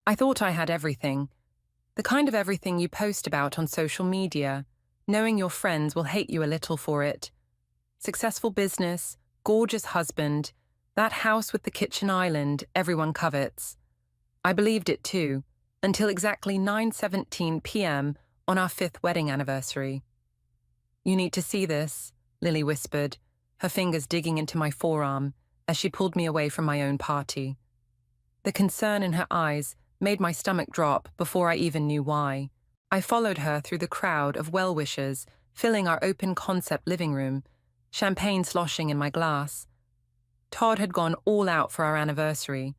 I thought I had everything. The kind of everything you post about on social media, knowing your friends will hate you a little for it. Successful business, gorgeous husband, that house with the kitchen island everyone covets. I believed it too, until exactly 9:17 p.m. on our 5th wedding anniversary. "You need to see this," Lily whispered, her fingers digging into my forearm as she pulled me away from my own party. The concern in her eyes made my stomach drop before I even knew why. I followed her through the crowd of well-wishers filling our open-concept living room, champagne sloshing in my glass. Todd had gone all out for our anniversary.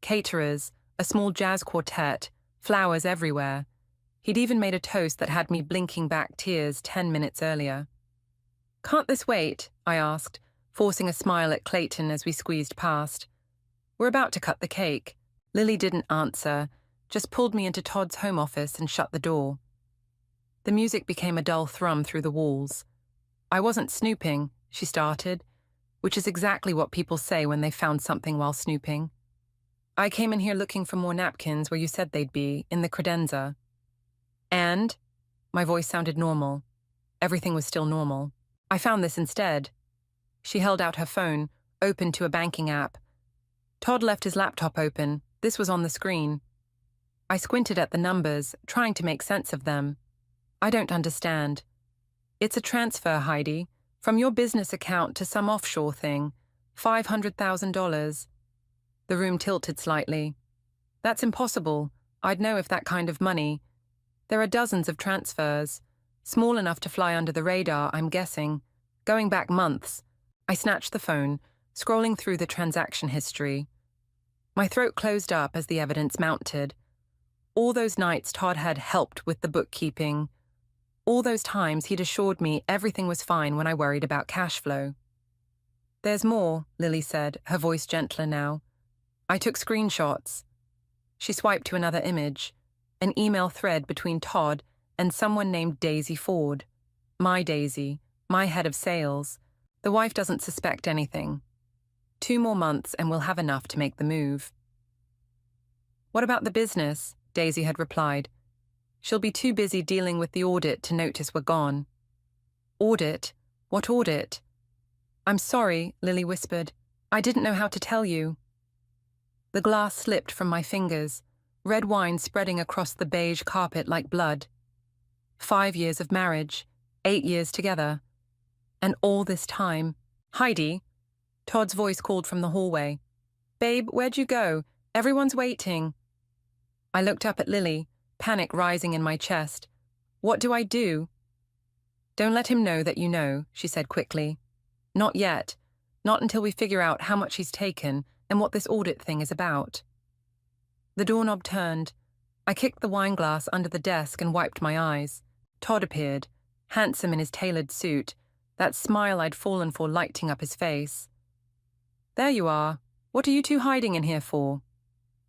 Caterers, a small jazz quartet, flowers everywhere. He'd even made a toast that had me blinking back tears 10 minutes earlier. "Can't this wait?" I asked, forcing a smile at Clayton as we squeezed past. "We're about to cut the cake." Lily didn't answer, just pulled me into Todd's home office and shut the door. The music became a dull thrum through the walls. "I wasn't snooping," she started, which is exactly what people say when they found something while snooping. "I came in here looking for more napkins where you said they'd be, in the credenza." "And?" My voice sounded normal. Everything was still normal. "I found this instead." She held out her phone, open to a banking app. Todd left his laptop open. This was on the screen. I squinted at the numbers, trying to make sense of them. "I don't understand." "It's a transfer, Heidi, from your business account to some offshore thing. $500,000. The room tilted slightly. "That's impossible. I'd know if that kind of money. There are dozens of transfers. Small enough to fly under the radar, I'm guessing. Going back months." I snatched the phone, scrolling through the transaction history. My throat closed up as the evidence mounted. All those nights Todd had helped with the bookkeeping. All those times he'd assured me everything was fine when I worried about cash flow. "There's more," Lily said, her voice gentler now. "I took screenshots." She swiped to another image, an email thread between Todd and someone named Daisy Ford. My Daisy, my head of sales. The wife doesn't suspect anything. 2 more months and we'll have enough to make the move. "What about the business?" Daisy had replied. "She'll be too busy dealing with the audit to notice we're gone." "Audit? What audit?" "I'm sorry," Lily whispered. "I didn't know how to tell you." The glass slipped from my fingers, red wine spreading across the beige carpet like blood. 5 years of marriage, 8 years together. And all this time, "Heidi," Todd's voice called from the hallway. "Babe, where'd you go? Everyone's waiting." I looked up at Lily, panic rising in my chest. "What do I do?" "Don't let him know that you know," she said quickly. "Not yet. Not until we figure out how much he's taken and what this audit thing is about." The doorknob turned. I kicked the wine glass under the desk and wiped my eyes. Todd appeared, handsome in his tailored suit, that smile I'd fallen for lighting up his face. "There you are. What are you two hiding in here for?"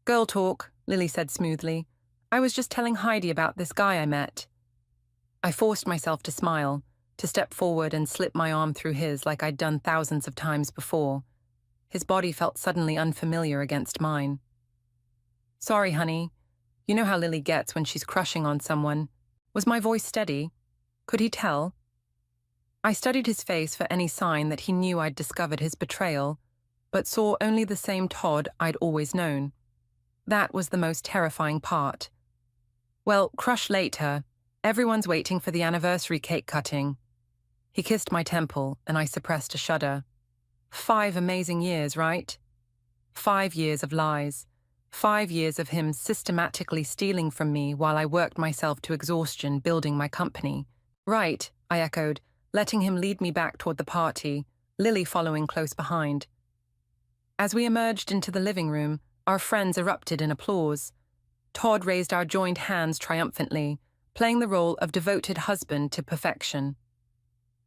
"Girl talk," Lily said smoothly. "I was just telling Heidi about this guy I met." I forced myself to smile, to step forward and slip my arm through his like I'd done thousands of times before. His body felt suddenly unfamiliar against mine. "Sorry, honey. You know how Lily gets when she's crushing on someone." Was my voice steady? Could he tell? I studied his face for any sign that he knew I'd discovered his betrayal, but saw only the same Todd I'd always known. That was the most terrifying part. "Well, crush later. Everyone's waiting for the anniversary cake cutting." He kissed my temple, and I suppressed a shudder. 5 amazing years, right? 5 years of lies. 5 years of him systematically stealing from me while I worked myself to exhaustion building my company. "Right," I echoed, letting him lead me back toward the party, Lily following close behind. As we emerged into the living room, our friends erupted in applause. Todd raised our joined hands triumphantly, playing the role of devoted husband to perfection.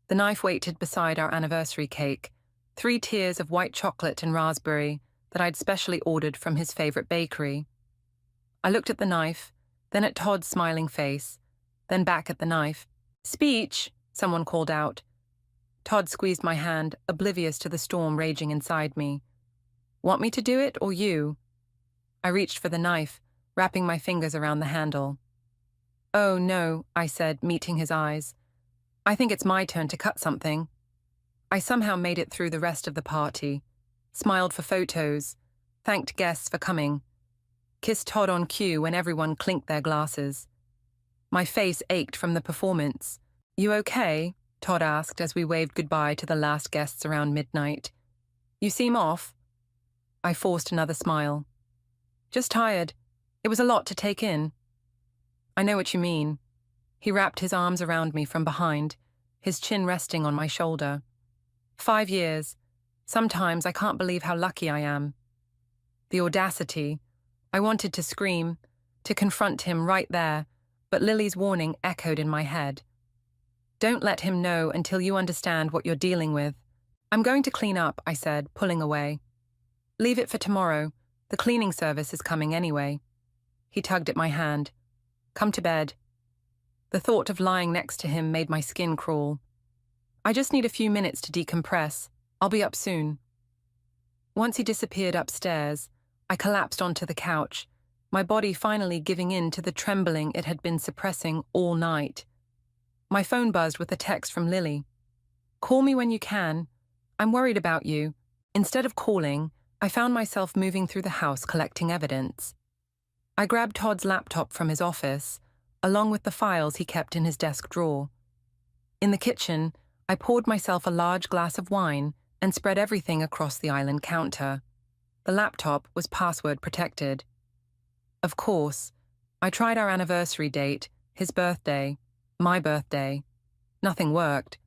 The knife waited beside our anniversary cake, 3 tiers of white chocolate and raspberry that I'd specially ordered from his favorite bakery. I looked at the knife, then at Todd's smiling face, then back at the knife. "Speech," someone called out. Todd squeezed my hand, oblivious to the storm raging inside me. "Want me to do it, or you?" I reached for the knife, wrapping my fingers around the handle. "Oh, no," I said, meeting his eyes. "I think it's my turn to cut something." I somehow made it through the rest of the party, smiled for photos, thanked guests for coming, kissed Todd on cue when everyone clinked their glasses. My face ached from the performance. "You okay?" Todd asked as we waved goodbye to the last guests around midnight. "You seem off." I forced another smile. "Just tired. It was a lot to take in." "I know what you mean." He wrapped his arms around me from behind, his chin resting on my shoulder. 5 years. Sometimes I can't believe how lucky I am. The audacity. I wanted to scream, to confront him right there, but Lily's warning echoed in my head. "Don't let him know until you understand what you're dealing with." "I'm going to clean up," I said, pulling away. "Leave it for tomorrow. The cleaning service is coming anyway." He tugged at my hand. "Come to bed." The thought of lying next to him made my skin crawl. "I just need a few minutes to decompress. I'll be up soon." Once he disappeared upstairs, I collapsed onto the couch, my body finally giving in to the trembling it had been suppressing all night. My phone buzzed with a text from Lily. "Call me when you can. I'm worried about you." Instead of calling, I found myself moving through the house collecting evidence. I grabbed Todd's laptop from his office, along with the files he kept in his desk drawer. In the kitchen, I poured myself a large glass of wine and spread everything across the island counter. The laptop was password protected. Of course, I tried our anniversary date, his birthday, my birthday. Nothing worked.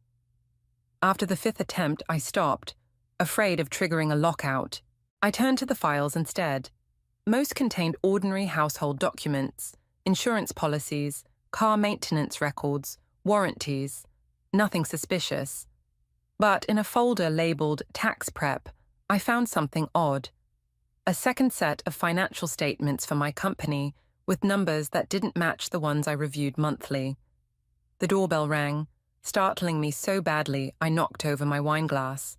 After the 5th attempt, I stopped, afraid of triggering a lockout. I turned to the files instead. Most contained ordinary household documents, insurance policies, car maintenance records, warranties. Nothing suspicious. But in a folder labeled Tax Prep, I found something odd. A second set of financial statements for my company with numbers that didn't match the ones I reviewed monthly. The doorbell rang, startling me so badly I knocked over my wine glass.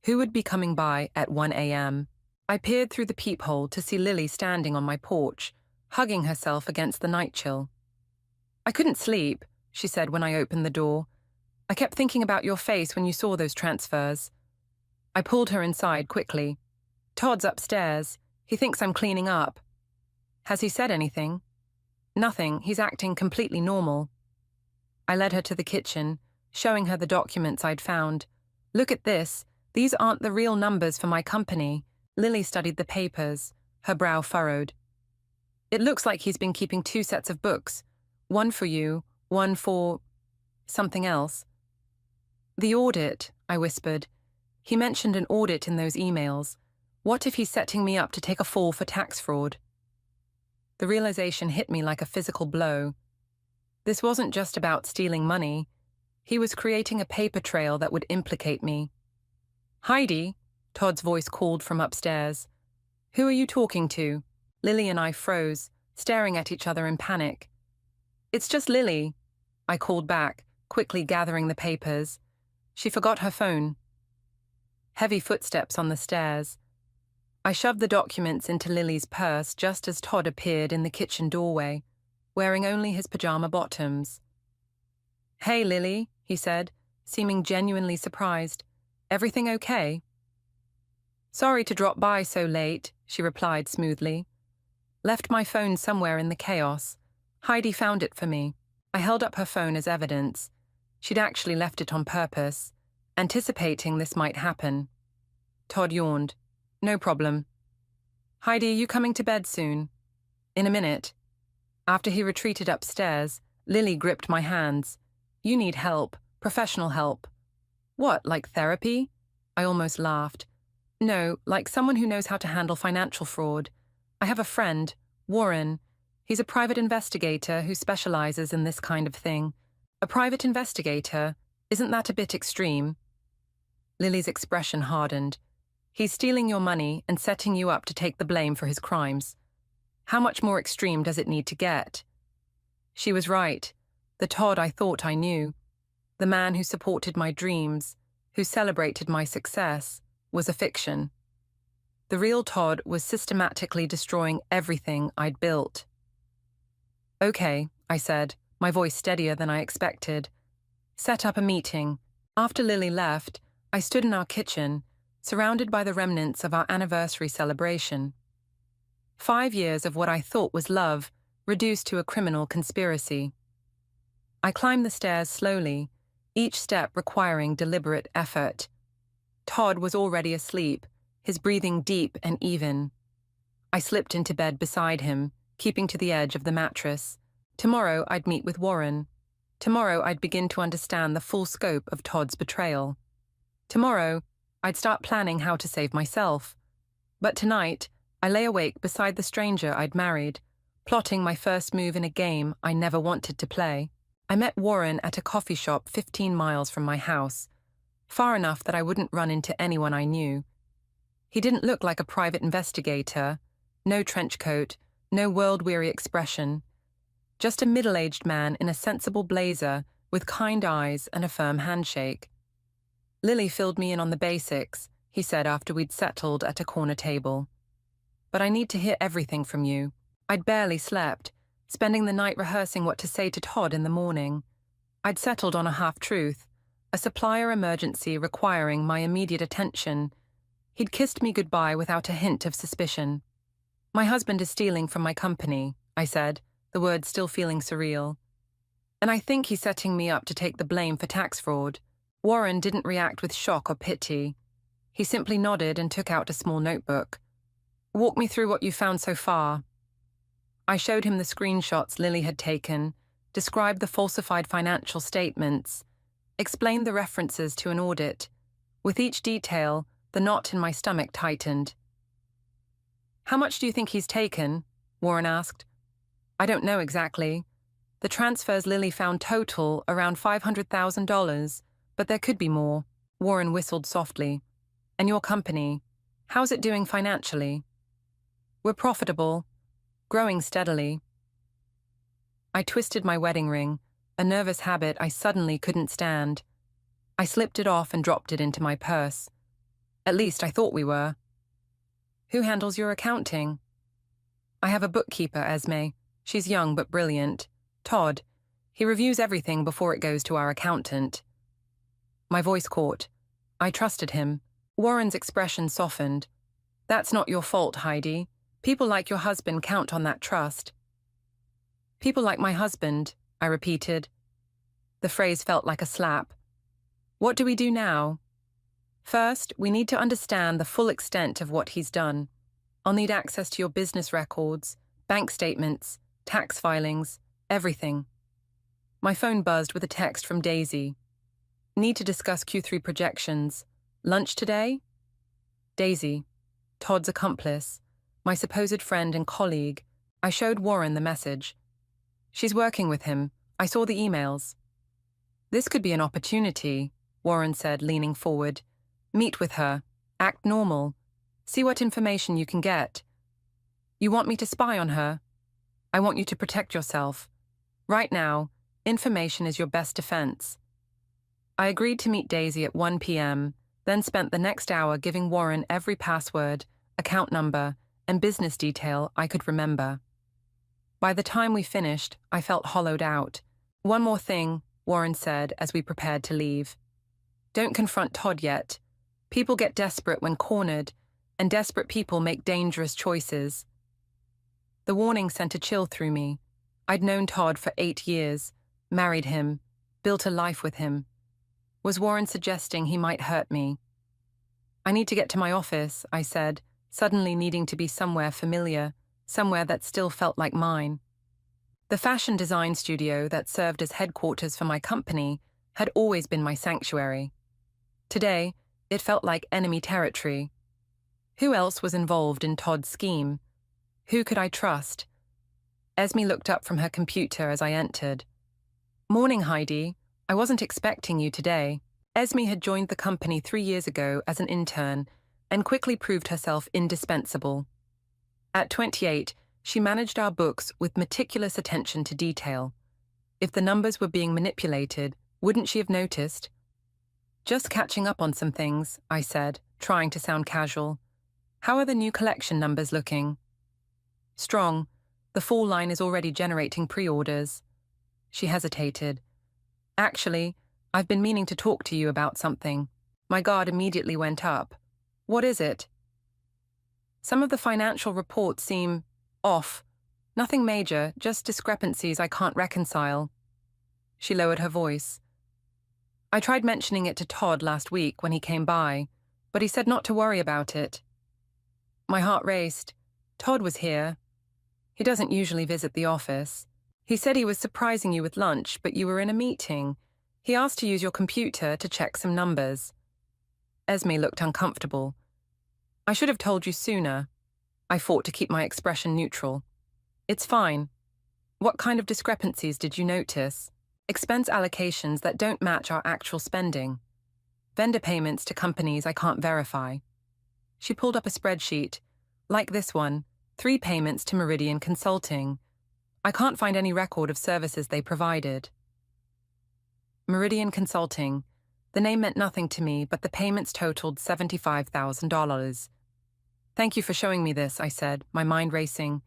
Who would be coming by at 1 a.m.? I peered through the peephole to see Lily standing on my porch, hugging herself against the night chill. "I couldn't sleep," she said when I opened the door. "I kept thinking about your face when you saw those transfers." I pulled her inside quickly. "Todd's upstairs. He thinks I'm cleaning up." "Has he said anything?" "Nothing. He's acting completely normal." I led her to the kitchen, showing her the documents I'd found. "Look at this. These aren't the real numbers for my company." Lily studied the papers, her brow furrowed. "It looks like he's been keeping 2 sets of books. One for you, one for something else." "The audit," I whispered. "He mentioned an audit in those emails. What if he's setting me up to take a fall for tax fraud?" The realization hit me like a physical blow. This wasn't just about stealing money. He was creating a paper trail that would implicate me. "Heidi," Todd's voice called from upstairs. "Who are you talking to?" Lily and I froze, staring at each other in panic. "It's just Lily," I called back, quickly gathering the papers. She forgot her phone. Heavy footsteps on the stairs. I shoved the documents into Lily's purse just as Todd appeared in the kitchen doorway, wearing only his pajama bottoms. "Hey, Lily," he said, seeming genuinely surprised. "Everything okay?" "Sorry to drop by so late," she replied smoothly. "Left my phone somewhere in the chaos. Heidi found it for me." I held up her phone as evidence. She'd actually left it on purpose, anticipating this might happen. Todd yawned. "No problem." "Heidi, are you coming to bed soon?" "In a minute." After he retreated upstairs, Lily gripped my hands. "You need help, professional help." "What, like therapy?" I almost laughed. "No, like someone who knows how to handle financial fraud. I have a friend, Warren. He's a private investigator who specializes in this kind of thing." "A private investigator? Isn't that a bit extreme?" Lily's expression hardened. "He's stealing your money and setting you up to take the blame for his crimes. How much more extreme does it need to get?" She was right. The Todd I thought I knew, the man who supported my dreams, who celebrated my success, was a fiction. The real Todd was systematically destroying everything I'd built. "Okay," I said, my voice steadier than I expected. "Set up a meeting." After Lily left, I stood in our kitchen, surrounded by the remnants of our anniversary celebration. 5 years of what I thought was love, reduced to a criminal conspiracy. I climbed the stairs slowly, each step requiring deliberate effort. Todd was already asleep, his breathing deep and even. I slipped into bed beside him, keeping to the edge of the mattress. Tomorrow I'd meet with Warren. Tomorrow I'd begin to understand the full scope of Todd's betrayal. Tomorrow I'd start planning how to save myself. But tonight, I lay awake beside the stranger I'd married, plotting my first move in a game I never wanted to play. I met Warren at a coffee shop 15 miles from my house, far enough that I wouldn't run into anyone I knew. He didn't look like a private investigator, no trench coat, no world-weary expression, just a middle-aged man in a sensible blazer with kind eyes and a firm handshake. "Lily filled me in on the basics," he said after we'd settled at a corner table. "But I need to hear everything from you." I'd barely slept, spending the night rehearsing what to say to Todd in the morning. I'd settled on a half-truth, a supplier emergency requiring my immediate attention. He'd kissed me goodbye without a hint of suspicion. "My husband is stealing from my company," I said, the words still feeling surreal. "And I think he's setting me up to take the blame for tax fraud." Warren didn't react with shock or pity. He simply nodded and took out a small notebook. "Walk me through what you found so far." I showed him the screenshots Lily had taken, described the falsified financial statements, explained the references to an audit. With each detail, the knot in my stomach tightened. "How much do you think he's taken?" Warren asked. "I don't know exactly. The transfers Lily found total around $500,000, but there could be more." Warren whistled softly. "And your company, how's it doing financially?" "We're profitable, growing steadily." I twisted my wedding ring, a nervous habit I suddenly couldn't stand. I slipped it off and dropped it into my purse. At least I thought we were. "Who handles your accounting?" "I have a bookkeeper, Esme. She's young but brilliant. Todd. He reviews everything before it goes to our accountant." My voice caught. I trusted him. Warren's expression softened. "That's not your fault, Heidi. People like your husband count on that trust." "People like my husband," I repeated. The phrase felt like a slap. "What do we do now?" "First, we need to understand the full extent of what he's done. I'll need access to your business records, bank statements, tax filings, everything." My phone buzzed with a text from Daisy. "Need to discuss Q3 projections. Lunch today?" Daisy, Todd's accomplice, my supposed friend and colleague. I showed Warren the message. "She's working with him. I saw the emails." "This could be an opportunity," Warren said, leaning forward. "Meet with her. Act normal. See what information you can get." "You want me to spy on her?" "I want you to protect yourself. Right now, information is your best defense." I agreed to meet Daisy at 1 p.m., then spent the next hour giving Warren every password, account number, and business detail I could remember. By the time we finished, I felt hollowed out. "One more thing," Warren said as we prepared to leave. "Don't confront Todd yet. People get desperate when cornered, and desperate people make dangerous choices." The warning sent a chill through me. I'd known Todd for 8 years, married him, built a life with him. Was Warren suggesting he might hurt me? "I need to get to my office," I said, suddenly needing to be somewhere familiar, somewhere that still felt like mine. The fashion design studio that served as headquarters for my company had always been my sanctuary. Today, it felt like enemy territory. Who else was involved in Todd's scheme? Who could I trust? Esme looked up from her computer as I entered. "Morning, Heidi. I wasn't expecting you today." Esme had joined the company 3 years ago as an intern and quickly proved herself indispensable. At 28, she managed our books with meticulous attention to detail. If the numbers were being manipulated, wouldn't she have noticed? "Just catching up on some things," I said, trying to sound casual. How are the new collection numbers looking? Strong. The fall line is already generating pre-orders. She hesitated. Actually, I've been meaning to talk to you about something. My guard immediately went up. What is it? Some of the financial reports seem off. Nothing major, just discrepancies I can't reconcile. She lowered her voice. I tried mentioning it to Todd last week when he came by, but he said not to worry about it. My heart raced. Todd was here. He doesn't usually visit the office. He said he was surprising you with lunch, but you were in a meeting. He asked to use your computer to check some numbers. Esme looked uncomfortable. I should have told you sooner. I fought to keep my expression neutral. It's fine. What kind of discrepancies did you notice? Expense allocations that don't match our actual spending. Vendor payments to companies I can't verify. She pulled up a spreadsheet. Like this one, 3 payments to Meridian Consulting. I can't find any record of services they provided. Meridian Consulting. The name meant nothing to me, but the payments totaled $75,000. Thank you for showing me this, I said, my mind racing.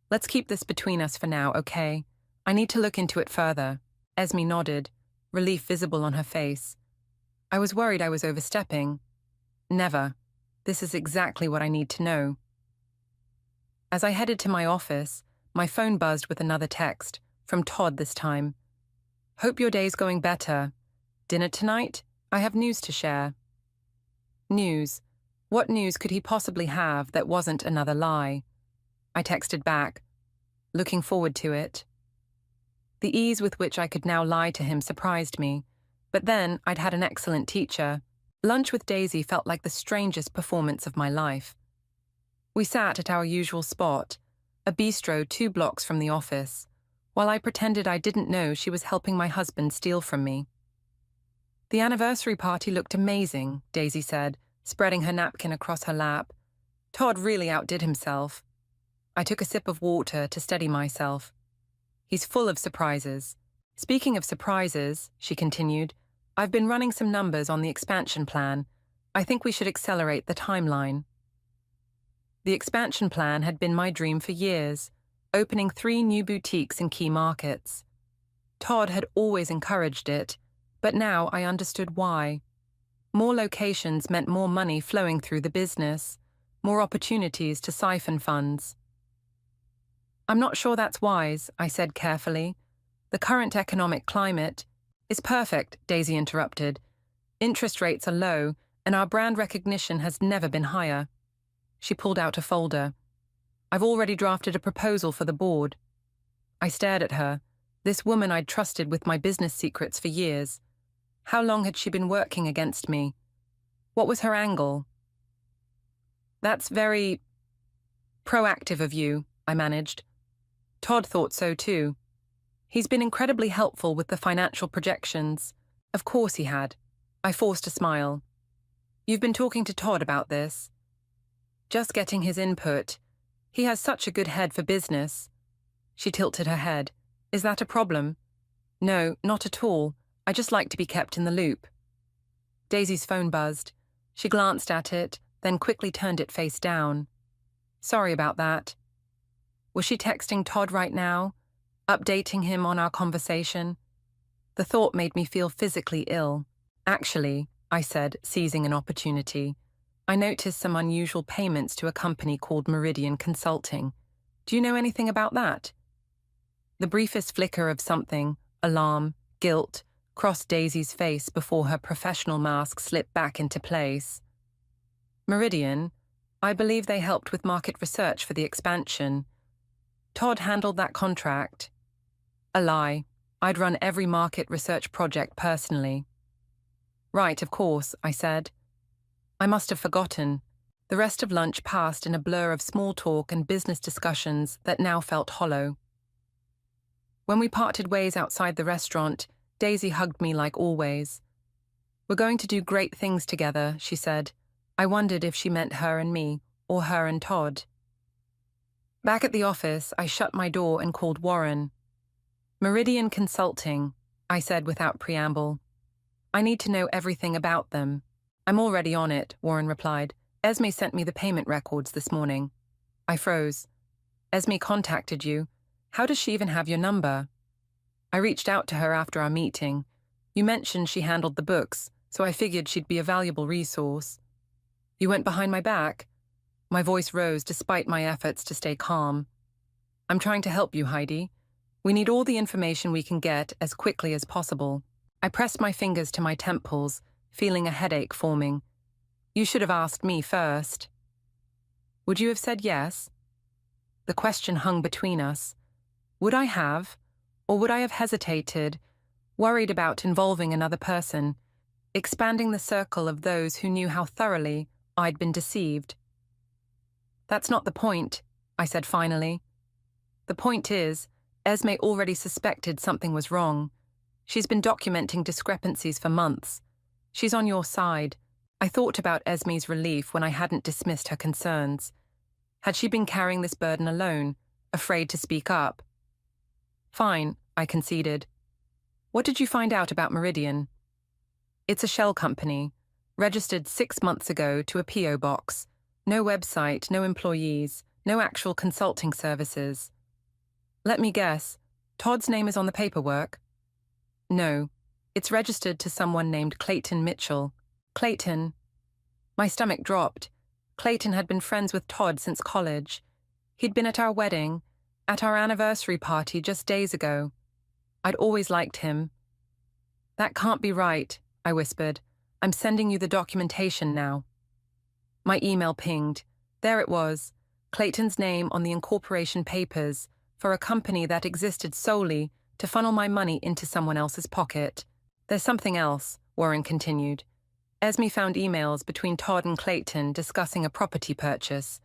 Let's keep this between us for now, okay? I need to look into it further. Esme nodded, relief visible on her face. I was worried I was overstepping. Never. This is exactly what I need to know. As I headed to my office, my phone buzzed with another text, from Todd this time. Hope your day's going better. Dinner tonight? I have news to share. News. What news could he possibly have that wasn't another lie? I texted back, looking forward to it. The ease with which I could now lie to him surprised me, but then I'd had an excellent teacher. Lunch with Daisy felt like the strangest performance of my life. We sat at our usual spot, a bistro 2 blocks from the office, while I pretended I didn't know she was helping my husband steal from me. The anniversary party looked amazing, Daisy said, spreading her napkin across her lap. Todd really outdid himself. I took a sip of water to steady myself. He's full of surprises. Speaking of surprises, she continued, I've been running some numbers on the expansion plan. I think we should accelerate the timeline. The expansion plan had been my dream for years, opening 3 new boutiques in key markets. Todd had always encouraged it, but now I understood why. More locations meant more money flowing through the business, more opportunities to siphon funds. I'm not sure that's wise, I said carefully. The current economic climate is perfect, Daisy interrupted. Interest rates are low, and our brand recognition has never been higher. She pulled out a folder. I've already drafted a proposal for the board. I stared at her, this woman I'd trusted with my business secrets for years. How long had she been working against me? What was her angle? That's very proactive of you, I managed. Todd thought so too. He's been incredibly helpful with the financial projections. Of course he had. I forced a smile. You've been talking to Todd about this? Just getting his input. He has such a good head for business. She tilted her head. Is that a problem? No, not at all. I just like to be kept in the loop. Daisy's phone buzzed. She glanced at it, then quickly turned it face down. Sorry about that. Was she texting Todd right now? Updating him on our conversation? The thought made me feel physically ill. Actually, I said, seizing an opportunity, I noticed some unusual payments to a company called Meridian Consulting. Do you know anything about that? The briefest flicker of something, alarm, guilt, crossed Daisy's face before her professional mask slipped back into place. Meridian, I believe they helped with market research for the expansion. Todd handled that contract. A lie. I'd run every market research project personally. Right, of course, I said. I must have forgotten. The rest of lunch passed in a blur of small talk and business discussions that now felt hollow. When we parted ways outside the restaurant, Daisy hugged me like always. We're going to do great things together, she said. I wondered if she meant her and me, or her and Todd. Back at the office, I shut my door and called Warren. Meridian Consulting, I said without preamble. I need to know everything about them. I'm already on it, Warren replied. Esme sent me the payment records this morning. I froze. Esme contacted you. How does she even have your number? I reached out to her after our meeting. You mentioned she handled the books, so I figured she'd be a valuable resource. You went behind my back? My voice rose despite my efforts to stay calm. I'm trying to help you, Heidi. We need all the information we can get as quickly as possible. I pressed my fingers to my temples, feeling a headache forming. You should have asked me first. Would you have said yes? The question hung between us. Would I have, or would I have hesitated, worried about involving another person, expanding the circle of those who knew how thoroughly I'd been deceived? That's not the point, I said finally. The point is, Esme already suspected something was wrong. She's been documenting discrepancies for months. She's on your side. I thought about Esme's relief when I hadn't dismissed her concerns. Had she been carrying this burden alone, afraid to speak up? Fine, I conceded. What did you find out about Meridian? It's a shell company, registered 6 months ago to a P.O. box. No website, no employees, no actual consulting services. Let me guess, Todd's name is on the paperwork? No, it's registered to someone named Clayton Mitchell. Clayton. My stomach dropped. Clayton had been friends with Todd since college. He'd been at our wedding, at our anniversary party just days ago. I'd always liked him. That can't be right, I whispered. I'm sending you the documentation now. My email pinged. There it was, Clayton's name on the incorporation papers for a company that existed solely to funnel my money into someone else's pocket. There's something else, Warren continued. Esme found emails between Todd and Clayton discussing a property purchase,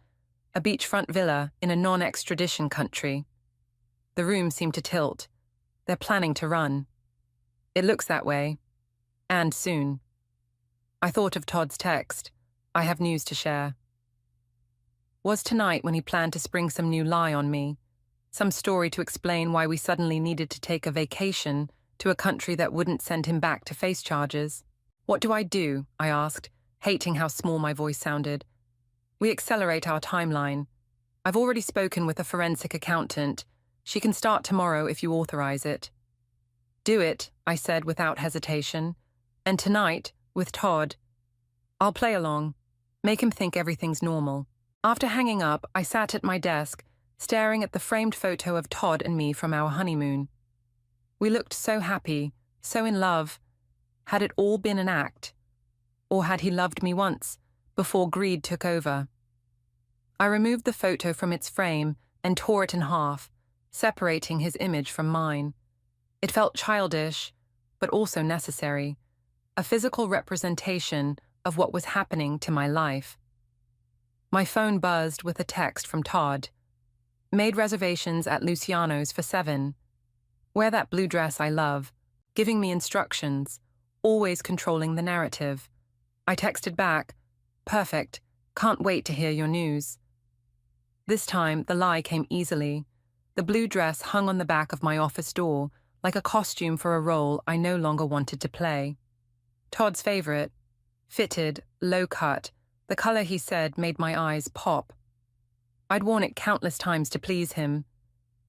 a beachfront villa in a non-extradition country. The room seemed to tilt. They're planning to run. It looks that way. And soon. I thought of Todd's text. I have news to share. Was tonight when he planned to spring some new lie on me, some story to explain why we suddenly needed to take a vacation to a country that wouldn't send him back to face charges. What do I do? I asked, hating how small my voice sounded. We accelerate our timeline. I've already spoken with a forensic accountant. She can start tomorrow if you authorize it. Do it, I said without hesitation. And tonight, with Todd. I'll play along. Make him think everything's normal. After hanging up, I sat at my desk, staring at the framed photo of Todd and me from our honeymoon. We looked so happy, so in love. Had it all been an act? Or had he loved me once, before greed took over? I removed the photo from its frame and tore it in half, separating his image from mine. It felt childish, but also necessary, a physical representation of what was happening to my life. My phone buzzed with a text from Todd. Made reservations at Luciano's for 7. Wear that blue dress I love, giving me instructions, always controlling the narrative. I texted back, perfect, can't wait to hear your news. This time, the lie came easily. The blue dress hung on the back of my office door, like a costume for a role I no longer wanted to play. Todd's favorite, fitted, low-cut, the color he said made my eyes pop. I'd worn it countless times to please him.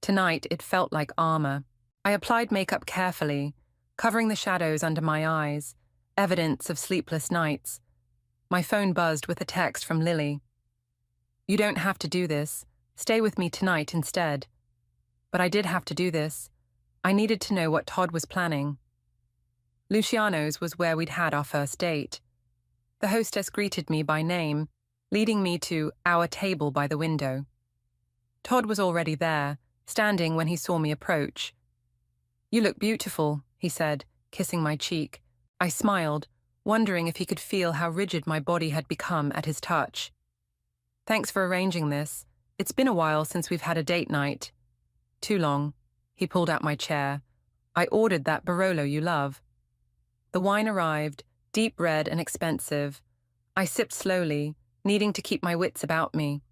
Tonight, it felt like armor. I applied makeup carefully, covering the shadows under my eyes, evidence of sleepless nights. My phone buzzed with a text from Lily. You don't have to do this. Stay with me tonight instead. But I did have to do this. I needed to know what Todd was planning. Luciano's was where we'd had our first date. The hostess greeted me by name, leading me to our table by the window. Todd was already there, standing when he saw me approach. You look beautiful, he said, kissing my cheek. I smiled, wondering if he could feel how rigid my body had become at his touch. Thanks for arranging this. It's been a while since we've had a date night. Too long. He pulled out my chair. I ordered that Barolo you love. The wine arrived, deep red and expensive. I sipped slowly, needing to keep my wits about me.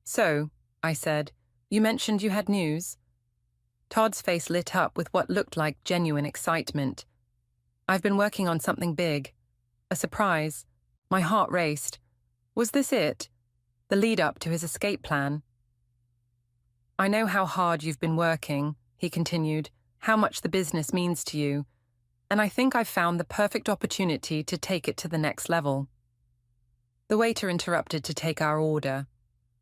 So, I said, you mentioned you had news? Todd's face lit up with what looked like genuine excitement. I've been working on something big. A surprise. My heart raced. Was this it? The lead-up to his escape plan? I know how hard you've been working, he continued, how much the business means to you, and I think I've found the perfect opportunity to take it to the next level. The waiter interrupted to take our order.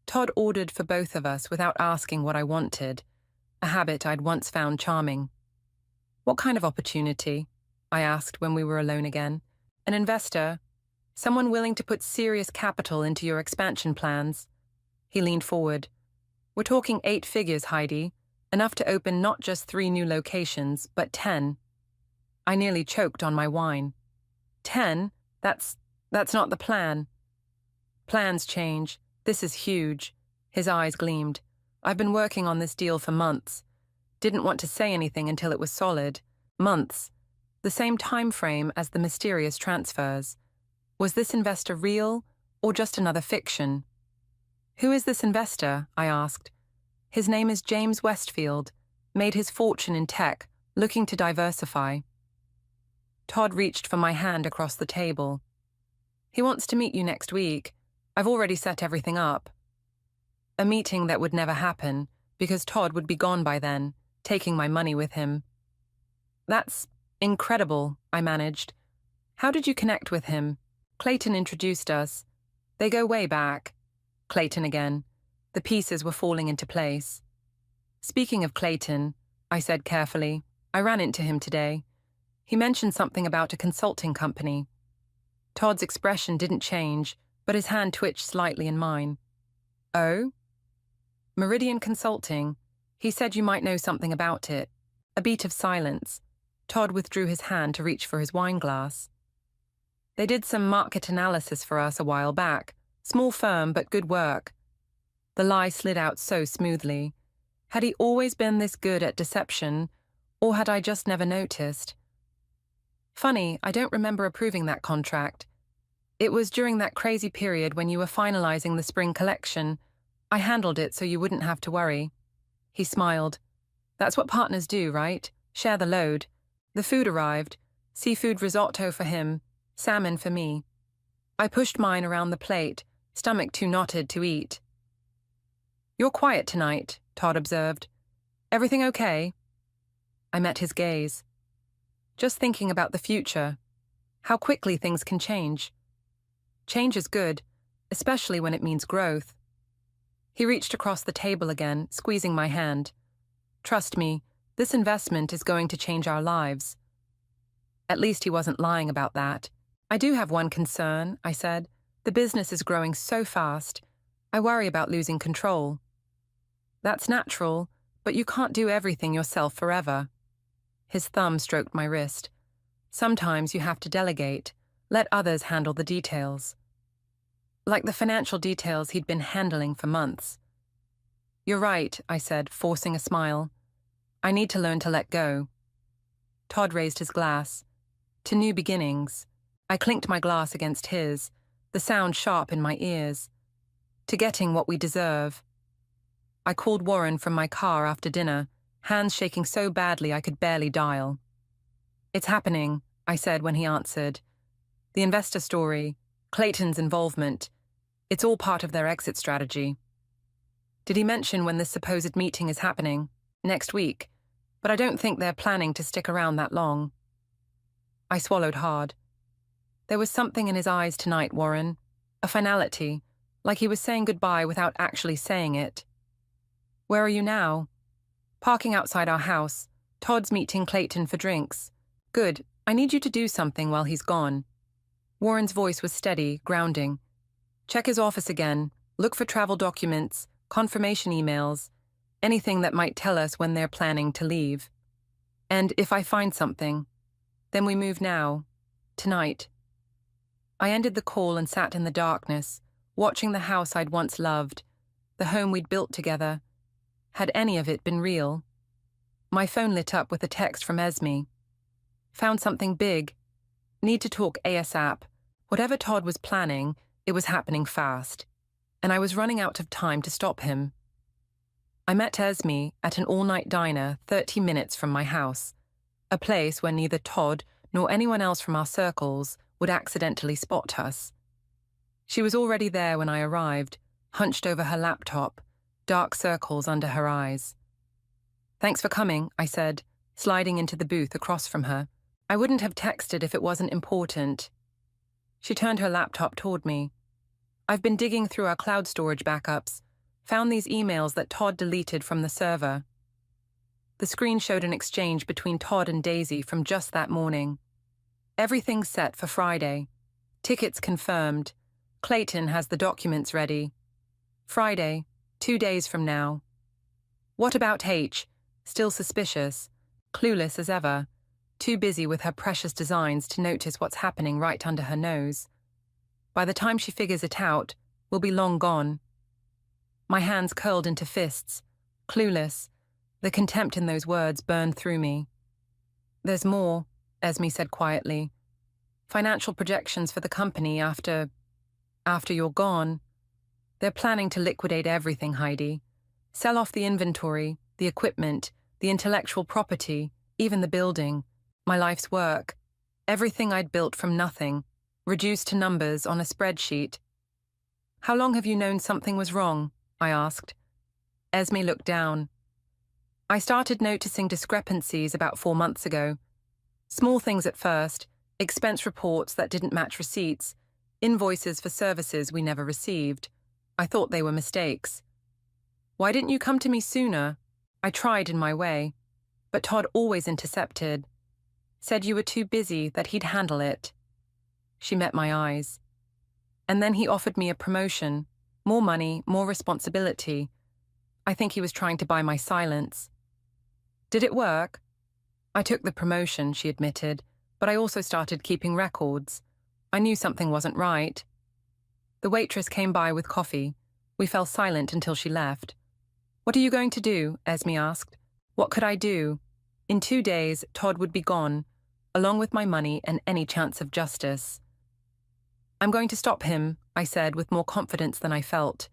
Todd ordered for both of us without asking what I wanted, a habit I'd once found charming. What kind of opportunity? I asked when we were alone again. An investor? Someone willing to put serious capital into your expansion plans? He leaned forward. We're talking 8 figures, Heidi, enough to open not just 3 new locations, but 10. I nearly choked on my wine. 10? That's not the plan. Plans change. This is huge. His eyes gleamed. I've been working on this deal for months. Didn't want to say anything until it was solid. Months. The same time frame as the mysterious transfers. Was this investor real, or just another fiction? Who is this investor? I asked. His name is James Westfield, made his fortune in tech, looking to diversify. Todd reached for my hand across the table. He wants to meet you next week. I've already set everything up. A meeting that would never happen, because Todd would be gone by then, taking my money with him. That's incredible, I managed. How did you connect with him? Clayton introduced us. They go way back. Clayton again. The pieces were falling into place. Speaking of Clayton, I said carefully, I ran into him today. He mentioned something about a consulting company. Todd's expression didn't change, but his hand twitched slightly in mine. Oh? Meridian Consulting. He said you might know something about it. A beat of silence. Todd withdrew his hand to reach for his wine glass. They did some market analysis for us a while back. Small firm, but good work. The lie slid out so smoothly. Had he always been this good at deception, or had I just never noticed? Funny, I don't remember approving that contract. It was during that crazy period when you were finalizing the spring collection. I handled it so you wouldn't have to worry. He smiled. That's what partners do, right? Share the load. The food arrived. Seafood risotto for him. Salmon for me. I pushed mine around the plate, stomach too knotted to eat. You're quiet tonight, Todd observed. Everything okay? I met his gaze. Just thinking about the future. How quickly things can change. Change is good, especially when it means growth. He reached across the table again, squeezing my hand. Trust me, this investment is going to change our lives. At least he wasn't lying about that. I do have one concern, I said. The business is growing so fast. I worry about losing control. That's natural, but you can't do everything yourself forever. His thumb stroked my wrist. Sometimes you have to delegate, let others handle the details. Like the financial details he'd been handling for months. You're right, I said, forcing a smile. I need to learn to let go. Todd raised his glass. To new beginnings. I clinked my glass against his, the sound sharp in my ears. To getting what we deserve. I called Warren from my car after dinner, hands shaking so badly I could barely dial. It's happening, I said when he answered. The investor story, Clayton's involvement, it's all part of their exit strategy. Did he mention when this supposed meeting is happening? Next week, but I don't think they're planning to stick around that long. I swallowed hard. There was something in his eyes tonight, Warren. A finality, like he was saying goodbye without actually saying it. Where are you now? Parking outside our house. Todd's meeting Clayton for drinks. Good. I need you to do something while he's gone. Warren's voice was steady, grounding. Check his office again. Look for travel documents, confirmation emails, anything that might tell us when they're planning to leave. And if I find something, then we move now. Tonight. I ended the call and sat in the darkness, watching the house I'd once loved, the home we'd built together. Had any of it been real? My phone lit up with a text from Esme. Found something big. Need to talk ASAP. Whatever Todd was planning, it was happening fast. And I was running out of time to stop him. I met Esme at an all-night diner 30 minutes from my house, a place where neither Todd nor anyone else from our circles would accidentally spot us. She was already there when I arrived, hunched over her laptop, dark circles under her eyes. "Thanks for coming," I said, sliding into the booth across from her. "I wouldn't have texted if it wasn't important." She turned her laptop toward me. "I've been digging through our cloud storage backups, found these emails that Todd deleted from the server." The screen showed an exchange between Todd and Daisy from just that morning. "Everything's set for Friday. Tickets confirmed. Clayton has the documents ready. Friday, 2 days from now." What about H? Still suspicious, clueless as ever, too busy with her precious designs to notice what's happening right under her nose. By the time she figures it out, we'll be long gone. My hands curled into fists, clueless. The contempt in those words burned through me. "There's more," Esme said quietly. "Financial projections for the company after you're gone. They're planning to liquidate everything, Heidi. Sell off the inventory, the equipment, the intellectual property, even the building, my life's work. Everything I'd built from nothing, reduced to numbers on a spreadsheet." "How long have you known something was wrong?" I asked. Esme looked down. "I started noticing discrepancies about 4 months ago. Small things at first, expense reports that didn't match receipts, invoices for services we never received. I thought they were mistakes." "Why didn't you come to me sooner?" I tried in my way, but Todd always intercepted. "Said you were too busy, that he'd handle it." She met my eyes. "And then he offered me a promotion, more money, more responsibility. I think he was trying to buy my silence." "Did it work?" "I took the promotion," she admitted, "but I also started keeping records. I knew something wasn't right." The waitress came by with coffee. We fell silent until she left. "What are you going to do?" Esme asked. What could I do? In 2 days, Todd would be gone, along with my money and any chance of justice. "I'm going to stop him," I said with more confidence than I felt.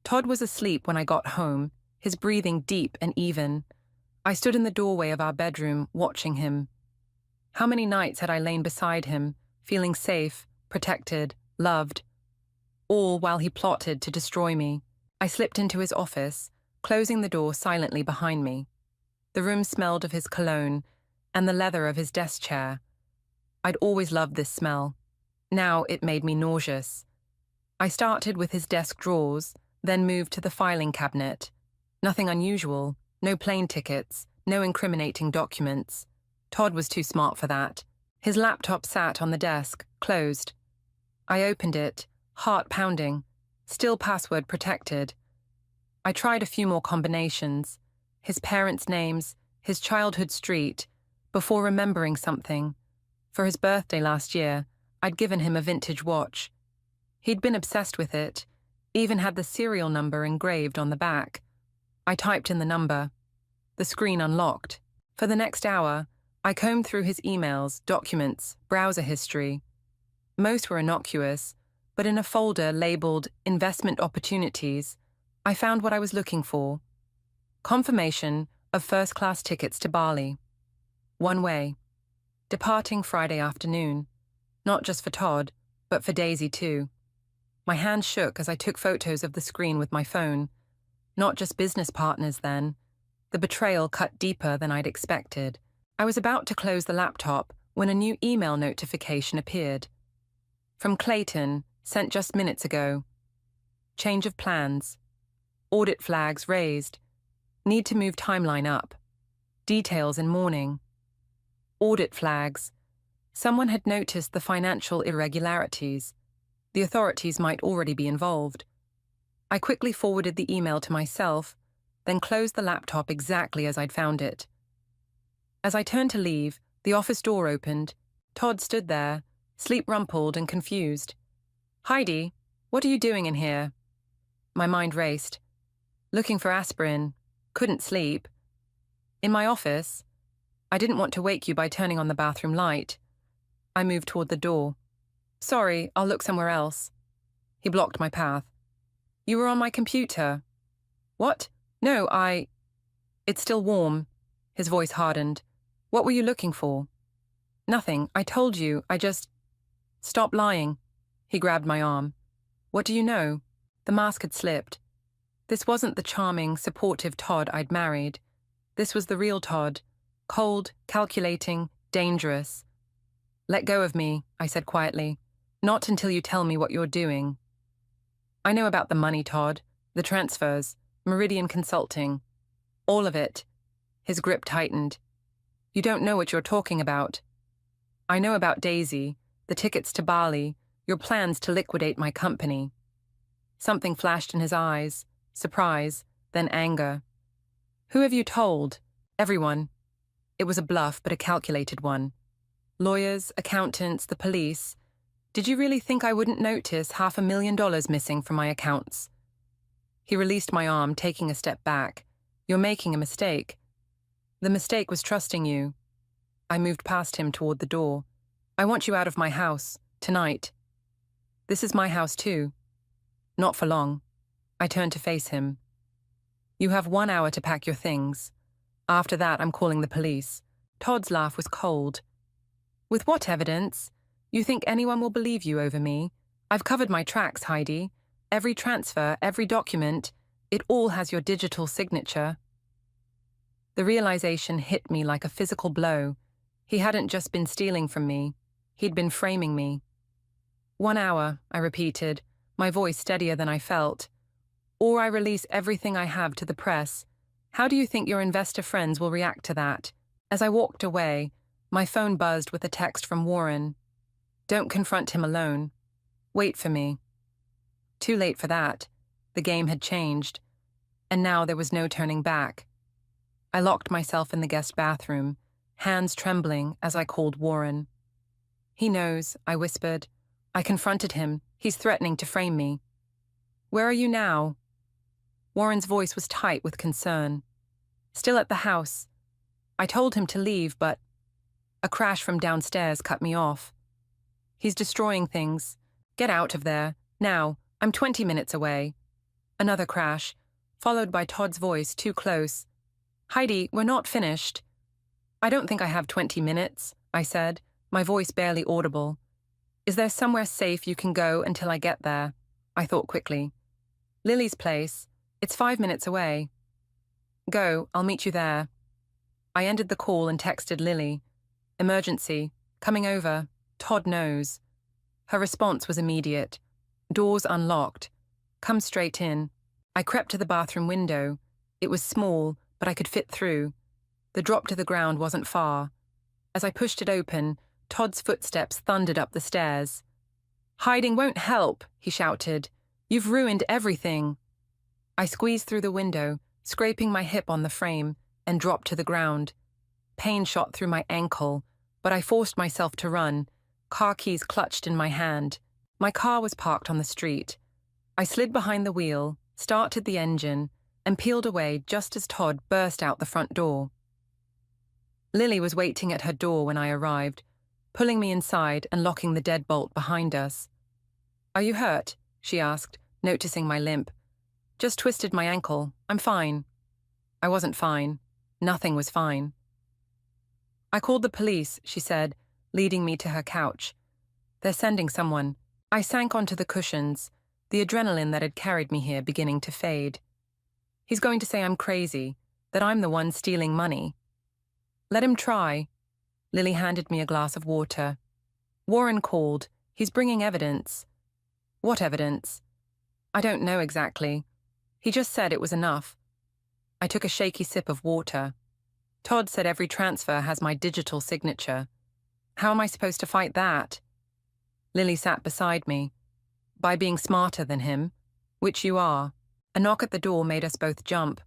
Todd was asleep when I got home, his breathing deep and even. I stood in the doorway of our bedroom, watching him. How many nights had I lain beside him, feeling safe, protected, loved, all while he plotted to destroy me. I slipped into his office, closing the door silently behind me. The room smelled of his cologne and the leather of his desk chair. I'd always loved this smell. Now it made me nauseous. I started with his desk drawers, then moved to the filing cabinet. Nothing unusual, no plane tickets, no incriminating documents. Todd was too smart for that. His laptop sat on the desk, closed. I opened it, heart pounding, still password protected. I tried a few more combinations, his parents' names, his childhood street, before remembering something. For his birthday last year, I'd given him a vintage watch. He'd been obsessed with it, even had the serial number engraved on the back. I typed in the number. The screen unlocked. For the next hour, I combed through his emails, documents, browser history. Most were innocuous, but in a folder labeled Investment Opportunities, I found what I was looking for. Confirmation of first-class tickets to Bali. One way. Departing Friday afternoon. Not just for Todd, but for Daisy too. My hands shook as I took photos of the screen with my phone. Not just business partners then. The betrayal cut deeper than I'd expected. I was about to close the laptop when a new email notification appeared. From Clayton, sent just minutes ago. Change of plans. Audit flags raised. Need to move timeline up. Details in mourning. Audit flags. Someone had noticed the financial irregularities. The authorities might already be involved. I quickly forwarded the email to myself, then closed the laptop exactly as I'd found it. As I turned to leave, the office door opened. Todd stood there, sleep-rumpled and confused. "Heidi, what are you doing in here?" My mind raced. Looking for aspirin. Couldn't sleep. "In my office. I didn't want to wake you by turning on the bathroom light." I moved toward the door. "Sorry, I'll look somewhere else." He blocked my path. "You were on my computer." "What? No, It's still warm." His voice hardened. "What were you looking for?" "Nothing. I told you. I just..." "Stop lying." He grabbed my arm. What do you know? The mask had slipped. This wasn't the charming, supportive Todd I'd married. This was the real Todd. Cold, calculating, dangerous. Let go of me, I said quietly. Not until you tell me what you're doing. I know about the money, Todd. The transfers. Meridian Consulting. All of it. His grip tightened. You don't know what you're talking about. I know about Daisy, the tickets to Bali, your plans to liquidate my company. Something flashed in his eyes, surprise, then anger. Who have you told? Everyone. It was a bluff, but a calculated one. Lawyers, accountants, the police. Did you really think I wouldn't notice $500,000 missing from my accounts? He released my arm, taking a step back. You're making a mistake. The mistake was trusting you. I moved past him toward the door. I want you out of my house, tonight. This is my house too. Not for long. I turned to face him. You have 1 hour to pack your things. After that, I'm calling the police. Todd's laugh was cold. With what evidence? You think anyone will believe you over me? I've covered my tracks, Heidi. Every transfer, every document, it all has your digital signature. The realization hit me like a physical blow. He hadn't just been stealing from me. He'd been framing me. 1 hour, I repeated, my voice steadier than I felt. Or I release everything I have to the press. How do you think your investor friends will react to that? As I walked away, my phone buzzed with a text from Warren. Don't confront him alone. Wait for me. Too late for that. The game had changed. And now there was no turning back. I locked myself in the guest bathroom, hands trembling as I called Warren. He knows, I whispered. I confronted him. He's threatening to frame me. Where are you now? Warren's voice was tight with concern. Still at the house. I told him to leave, but a crash from downstairs cut me off. He's destroying things. Get out of there. Now. I'm 20 minutes away. Another crash, followed by Todd's voice too close. Heidi, we're not finished. I don't think I have 20 minutes, I said, my voice barely audible. Is there somewhere safe you can go until I get there? I thought quickly. Lily's place. It's 5 minutes away. Go, I'll meet you there. I ended the call and texted Lily. Emergency. Coming over. Todd knows. Her response was immediate. Doors unlocked. Come straight in. I crept to the bathroom window. It was small, but I could fit through. The drop to the ground wasn't far. As I pushed it open, Todd's footsteps thundered up the stairs. Hiding won't help, he shouted. You've ruined everything. I squeezed through the window, scraping my hip on the frame, and dropped to the ground. Pain shot through my ankle, but I forced myself to run, car keys clutched in my hand. My car was parked on the street. I slid behind the wheel, started the engine, and peeled away just as Todd burst out the front door. Lily was waiting at her door when I arrived, pulling me inside and locking the deadbolt behind us. Are you hurt? She asked, noticing my limp. Just twisted my ankle. I'm fine. I wasn't fine. Nothing was fine. I called the police, she said, leading me to her couch. They're sending someone. I sank onto the cushions, the adrenaline that had carried me here beginning to fade. He's going to say I'm crazy, that I'm the one stealing money. Let him try. Lily handed me a glass of water. Warren called. He's bringing evidence. What evidence? I don't know exactly. He just said it was enough. I took a shaky sip of water. Todd said every transfer has my digital signature. How am I supposed to fight that? Lily sat beside me. By being smarter than him, which you are. A knock at the door made us both jump.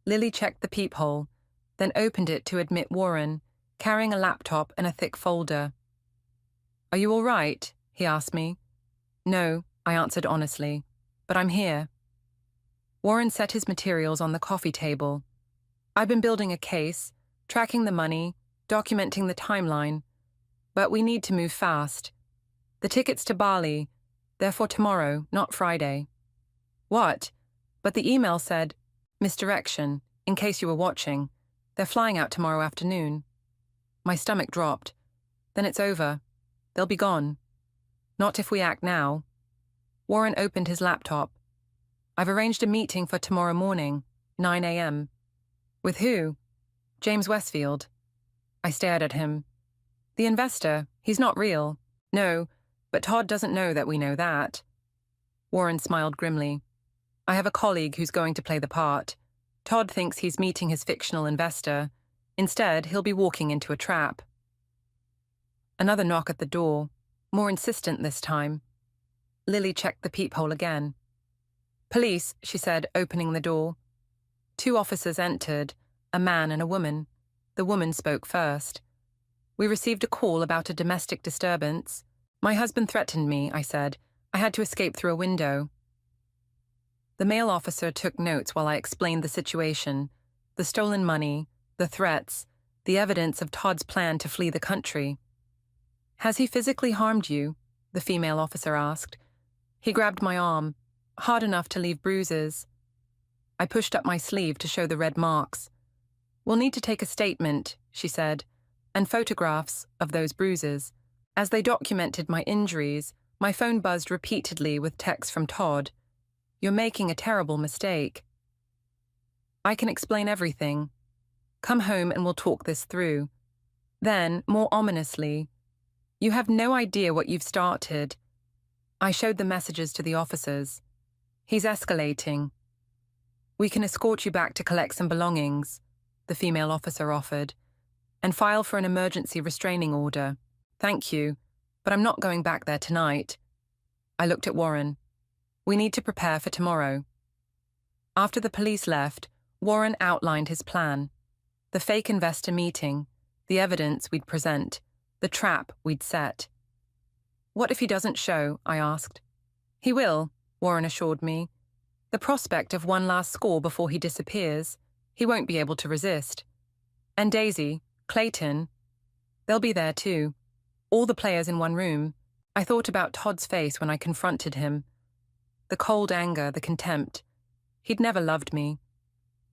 Lily checked the peephole, then opened it to admit Warren, carrying a laptop and a thick folder. Are you all right? He asked me. No, I answered honestly, but I'm here. Warren set his materials on the coffee table. I've been building a case, tracking the money, documenting the timeline, but we need to move fast. The tickets to Bali, they're for tomorrow, not Friday. What? But the email said, misdirection, in case you were watching. They're flying out tomorrow afternoon. My stomach dropped. Then it's over. They'll be gone. Not if we act now. Warren opened his laptop. I've arranged a meeting for tomorrow morning, 9 a.m. With who? James Westfield. I stared at him. The investor, he's not real. No, but Todd doesn't know that we know that. Warren smiled grimly. I have a colleague who's going to play the part. Todd thinks he's meeting his fictional investor. Instead, he'll be walking into a trap. Another knock at the door, more insistent this time. Lily checked the peephole again. Police, she said, opening the door. 2 officers entered, a man and a woman. The woman spoke first. We received a call about a domestic disturbance. My husband threatened me, I said. I had to escape through a window. The male officer took notes while I explained the situation, the stolen money, the threats, the evidence of Todd's plan to flee the country. Has he physically harmed you? The female officer asked. He grabbed my arm, hard enough to leave bruises. I pushed up my sleeve to show the red marks. We'll need to take a statement, she said, and photographs of those bruises. As they documented my injuries, my phone buzzed repeatedly with texts from Todd. You're making a terrible mistake. I can explain everything. Come home and we'll talk this through. Then, more ominously, you have no idea what you've started. I showed the messages to the officers. He's escalating. We can escort you back to collect some belongings, the female officer offered, and file for an emergency restraining order. Thank you, but I'm not going back there tonight. I looked at Warren. We need to prepare for tomorrow. After the police left, Warren outlined his plan. The fake investor meeting, the evidence we'd present, the trap we'd set. What if he doesn't show? I asked. He will, Warren assured me. The prospect of one last score before he disappears, he won't be able to resist. And Daisy, Clayton, they'll be there too. All the players in one room. I thought about Todd's face when I confronted him. The cold anger, the contempt. He'd never loved me.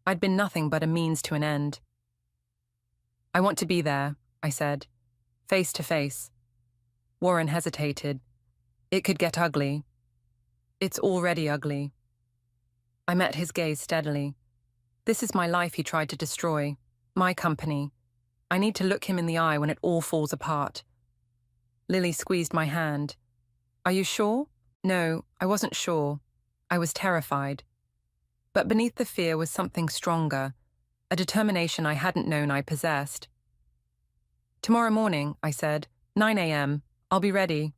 I'd been nothing but a means to an end. I want to be there, I said, face to face. Warren hesitated. It could get ugly. It's already ugly. I met his gaze steadily. This is my life he tried to destroy, my company. I need to look him in the eye when it all falls apart. Lily squeezed my hand. Are you sure? No, I wasn't sure. I was terrified. But beneath the fear was something stronger, a determination I hadn't known I possessed. Tomorrow morning, I said, 9 a.m. I'll be ready.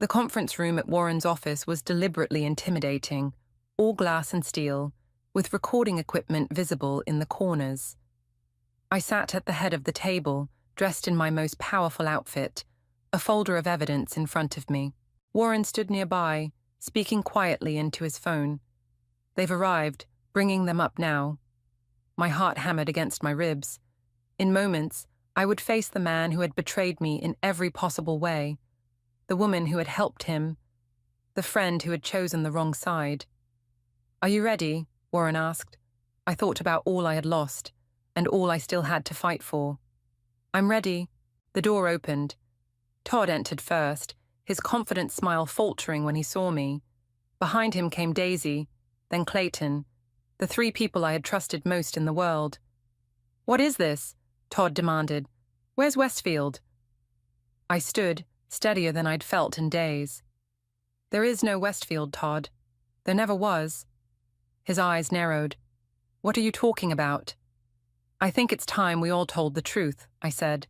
The conference room at Warren's office was deliberately intimidating, all glass and steel, with recording equipment visible in the corners. I sat at the head of the table, dressed in my most powerful outfit, a folder of evidence in front of me. Warren stood nearby, speaking quietly into his phone. They've arrived, bringing them up now. My heart hammered against my ribs. In moments, I would face the man who had betrayed me in every possible way, the woman who had helped him, the friend who had chosen the wrong side. Are you ready? Warren asked. I thought about all I had lost, and all I still had to fight for. I'm ready. The door opened. Todd entered first, his confident smile faltering when he saw me. Behind him came Daisy, then Clayton, the 3 people I had trusted most in the world. What is this? Todd demanded. Where's Westfield? I stood, steadier than I'd felt in days. There is no Westfield, Todd. There never was. His eyes narrowed. What are you talking about? I think it's time we all told the truth, I said.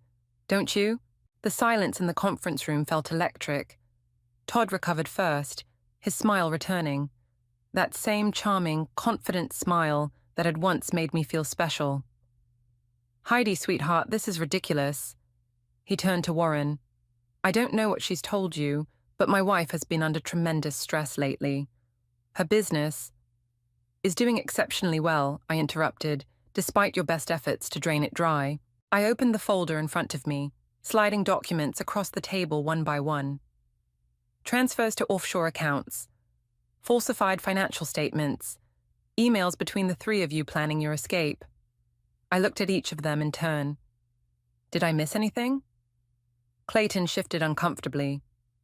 Don't you? The silence in the conference room felt electric. Todd recovered first, his smile returning. That same charming, confident smile that had once made me feel special. Heidi, sweetheart, this is ridiculous. He turned to Warren. I don't know what she's told you, but my wife has been under tremendous stress lately. Her business is doing exceptionally well, I interrupted, despite your best efforts to drain it dry. I opened the folder in front of me, sliding documents across the table one by one. Transfers to offshore accounts, falsified financial statements, emails between the 3 of you planning your escape. I looked at each of them in turn. Did I miss anything? Clayton shifted uncomfortably.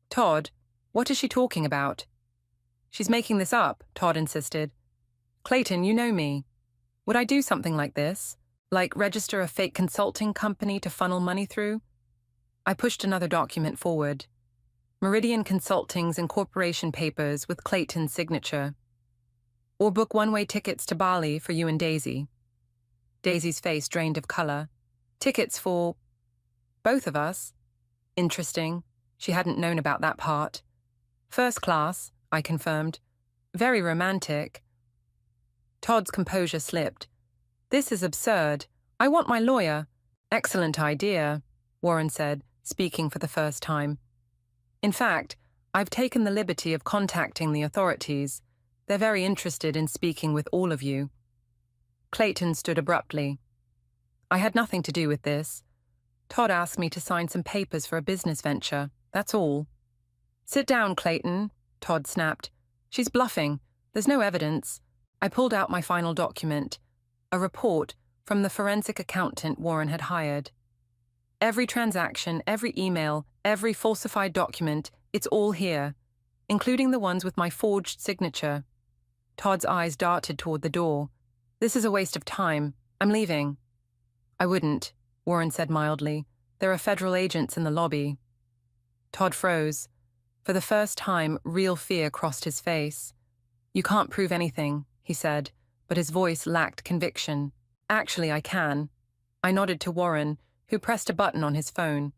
Todd, what is she talking about? She's making this up, Todd insisted. Clayton, you know me. Would I do something like this? Like register a fake consulting company to funnel money through? I pushed another document forward. Meridian Consulting's incorporation papers with Clayton's signature. Or book one-way tickets to Bali for you and Daisy. Daisy's face drained of color. Tickets for both of us? Interesting. She hadn't known about that part. First class, I confirmed. Very romantic. Todd's composure slipped. This is absurd. I want my lawyer. Excellent idea, Warren said, speaking for the first time. In fact, I've taken the liberty of contacting the authorities. They're very interested in speaking with all of you. Clayton stood abruptly. I had nothing to do with this. Todd asked me to sign some papers for a business venture. That's all. Sit down, Clayton, Todd snapped. She's bluffing. There's no evidence. I pulled out my final document, a report from the forensic accountant Warren had hired. Every transaction, every email, every falsified document, it's all here, including the ones with my forged signature. Todd's eyes darted toward the door. This is a waste of time. I'm leaving. I wouldn't, Warren said mildly. There are federal agents in the lobby. Todd froze. For the first time, real fear crossed his face. You can't prove anything, he said, but his voice lacked conviction. Actually, I can. I nodded to Warren, who pressed a button on his phone.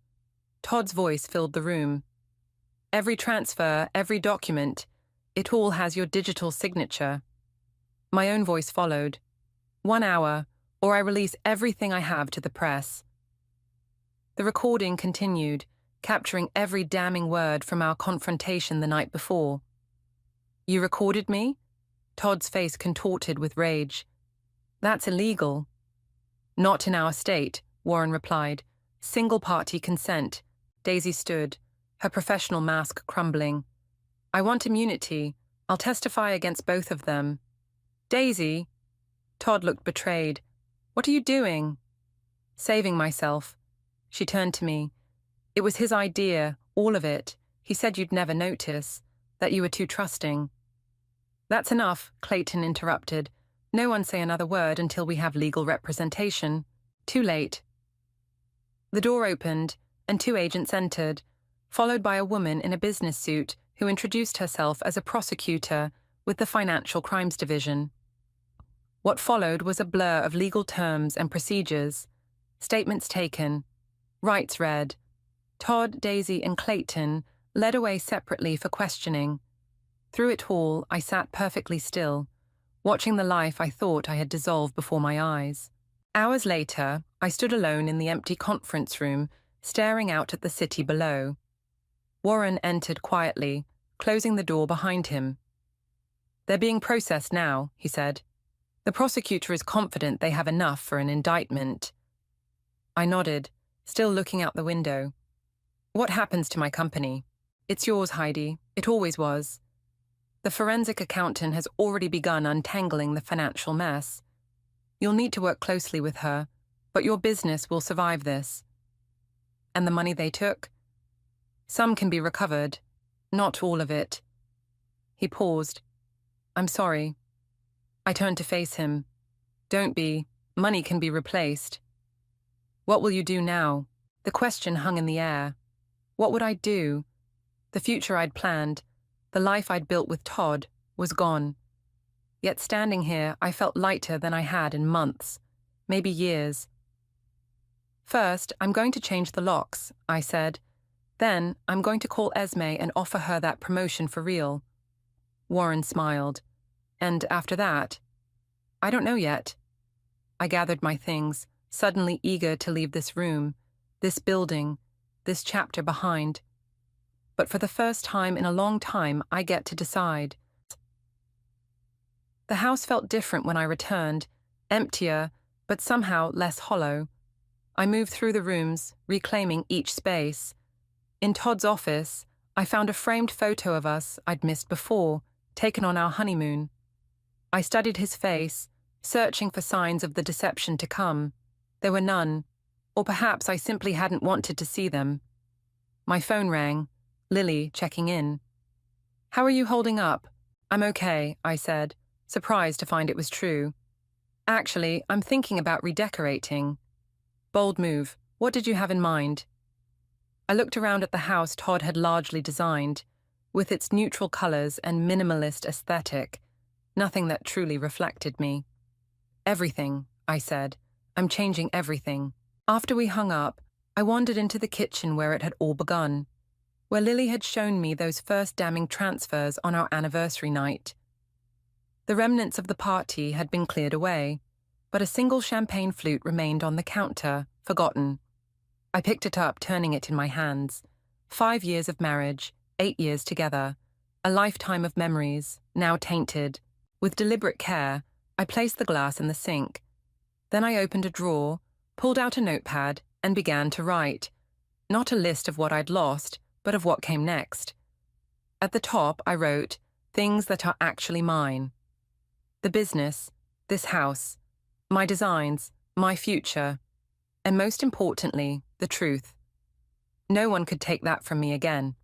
Todd's voice filled the room. Every transfer, every document, it all has your digital signature. My own voice followed. 1 hour, or I release everything I have to the press. The recording continued, capturing every damning word from our confrontation the night before. You recorded me? Todd's face contorted with rage. That's illegal. Not in our state, Warren replied. Single-party consent. Daisy stood, her professional mask crumbling. I want immunity. I'll testify against both of them. Daisy? Todd looked betrayed. What are you doing? Saving myself. She turned to me. It was his idea, all of it. He said you'd never notice, that you were too trusting. That's enough, Clayton interrupted. No one say another word until we have legal representation. Too late. The door opened, and 2 agents entered, followed by a woman in a business suit who introduced herself as a prosecutor with the Financial Crimes Division. What followed was a blur of legal terms and procedures, statements taken, rights read. Todd, Daisy, and Clayton led away separately for questioning. Through it all, I sat perfectly still, watching the life I thought I had dissolved before my eyes. Hours later, I stood alone in the empty conference room, staring out at the city below. Warren entered quietly, closing the door behind him. They're being processed now, he said. The prosecutor is confident they have enough for an indictment. I nodded, still looking out the window. What happens to my company? It's yours, Heidi. It always was. The forensic accountant has already begun untangling the financial mess. You'll need to work closely with her, but your business will survive this. And the money they took? Some can be recovered, not all of it. He paused. I'm sorry. I turned to face him. Don't be. Money can be replaced. What will you do now? The question hung in the air. What would I do? The future I'd planned, the life I'd built with Todd, was gone. Yet standing here, I felt lighter than I had in months, maybe years. First, I'm going to change the locks, I said. Then, I'm going to call Esme and offer her that promotion for real. Warren smiled. And after that? I don't know yet. I gathered my things, suddenly eager to leave this room, this building, this chapter behind. But for the first time in a long time, I get to decide. The house felt different when I returned, emptier, but somehow less hollow. I moved through the rooms, reclaiming each space. In Todd's office, I found a framed photo of us I'd missed before, taken on our honeymoon. I studied his face, searching for signs of the deception to come. There were none, or perhaps I simply hadn't wanted to see them. My phone rang, Lily checking in. How are you holding up? I'm okay, I said, surprised to find it was true. Actually, I'm thinking about redecorating. Bold move. What did you have in mind? I looked around at the house Todd had largely designed, with its neutral colors and minimalist aesthetic, nothing that truly reflected me. Everything, I said. I'm changing everything. After we hung up, I wandered into the kitchen where it had all begun, where Lily had shown me those first damning transfers on our anniversary night. The remnants of the party had been cleared away, but a single champagne flute remained on the counter, forgotten. I picked it up, turning it in my hands. 5 years of marriage, 8 years together, a lifetime of memories, now tainted. With deliberate care, I placed the glass in the sink. Then I opened a drawer, pulled out a notepad, and began to write. Not a list of what I'd lost, but of what came next. At the top, I wrote, things that are actually mine. The business, this house, my designs, my future, and most importantly, the truth. No one could take that from me again.